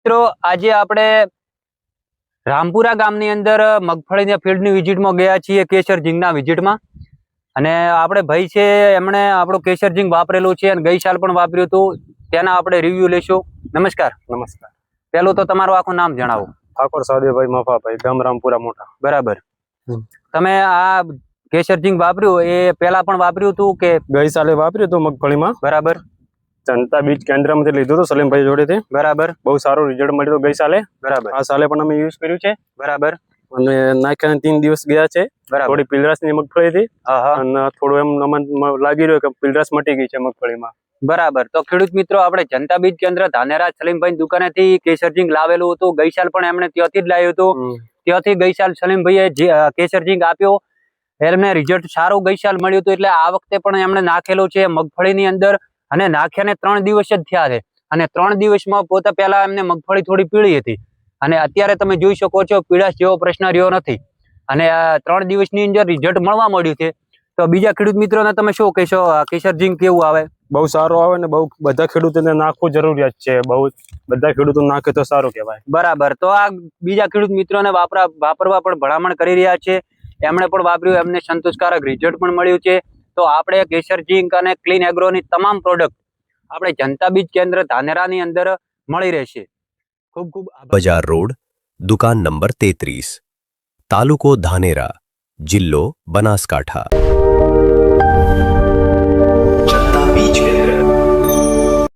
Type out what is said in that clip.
મિત્રો આજે આપણે રામપુરા ગામની અંદર મગફળીના ફિલ્ડની વિઝિટમાં ગયા છીએ, કેસર ઝીંગના વિઝિટમાં. અને આપણે ભાઈ છે એમણે આપણું કેસર ઝીંગ વાપરેલું છે અને ગઈ સાલ પણ વાપર્યું હતું, તેના આપણે રિવ્યુ લઈશું. નમસ્કાર. નમસ્કાર. પહેલું તો તમારું આખું નામ જણાવો. ઠાકોર સાદેભાઈ મફાભાઈ, ગામ રામપુરા મોટા. બરાબર. તમે આ કેસર ઝીંગ વાપર્યું એ પહેલા પણ વાપર્યું હતું કે? ગઈ સાલે વાપર્યું હતું મગફળીમાં. બરાબર. જનતા બીજ કેન્દ્રમાંથી લીધું હતું સલીમભાઈ જોડેથી. બરાબર. બહુ સારું રિઝલ્ટ મળ્યું ગઈ સાલે. બરાબર. આ સાલે પણ અમે યુઝ કર્યું છે. બરાબર. અને નાખ્યા 3 દિવસ ગયા છે. બરાબર. થોડી પીલરાસની મગફળી હતી હા. અને થોડું એમ અમને લાગી રહ્યું કે પીલરાસ મટી ગઈ છે મગફળીમાં. બરાબર. તો ખેડૂત મિત્રો, આપણે જનતા બીજ કેન્દ્ર ધાનેરા સલીમભાઈ દુકાનેથી કેસર ઝીંગ લાવેલું હતું. ગઈ સાલ પણ એમણે ત્યાંથી જ લાવ્યું હતું. ત્યાંથી ગઈ સાલ સલીમભાઈએ કેસર ઝીંગ આપ્યો, એમને રિઝલ્ટ સારું ગઈ સાલ મળ્યું હતું. એટલે આ વખતે પણ એમણે નાખેલું છે મગફળીની અંદર, અને નાખ્યાને 3 દિવસ જ થયા છે. અને 3 દિવસમાં પોતે પહેલા એમને મગફળી થોડી પીળી હતી, અને અત્યારે તમે જોઈ શકો છો પીળાશ જેવો પ્રશ્ન રહ્યો નથી. અને 3 દિવસની અંદર રિઝલ્ટ મળવા મળ્યું છે. તો બીજા ખેડૂત મિત્રોને તમે શું કહેશો? કેસર ઝીંગ કેવું આવે? બહુ સારું આવે ને બહુ બધા ખેડૂતોને નાખવું જરૂરિયાત છે. બહુ બધા ખેડૂતો નાખે તો સારું કહેવાય. બરાબર. તો આ બીજા ખેડૂત મિત્રોને વાપરવા પણ ભલામણ કરી રહ્યા છે. એમણે પણ વાપર્યું, એમને સંતોષકારક રિઝલ્ટ પણ મળ્યું છે. તો આપણે કેસર ઝીંગ અને ક્લીન એગ્રોની તમામ પ્રોડક્ટ આપણે જનતા બીજ કેન્દ્ર ધાનેરાની અંદર મળી રહેશે. ખૂબ ખૂબ આભાર. બજાર રોડ, દુકાન નંબર 33, તાલુકો ધાનેરા, જિલ્લો બનાસકાંઠા.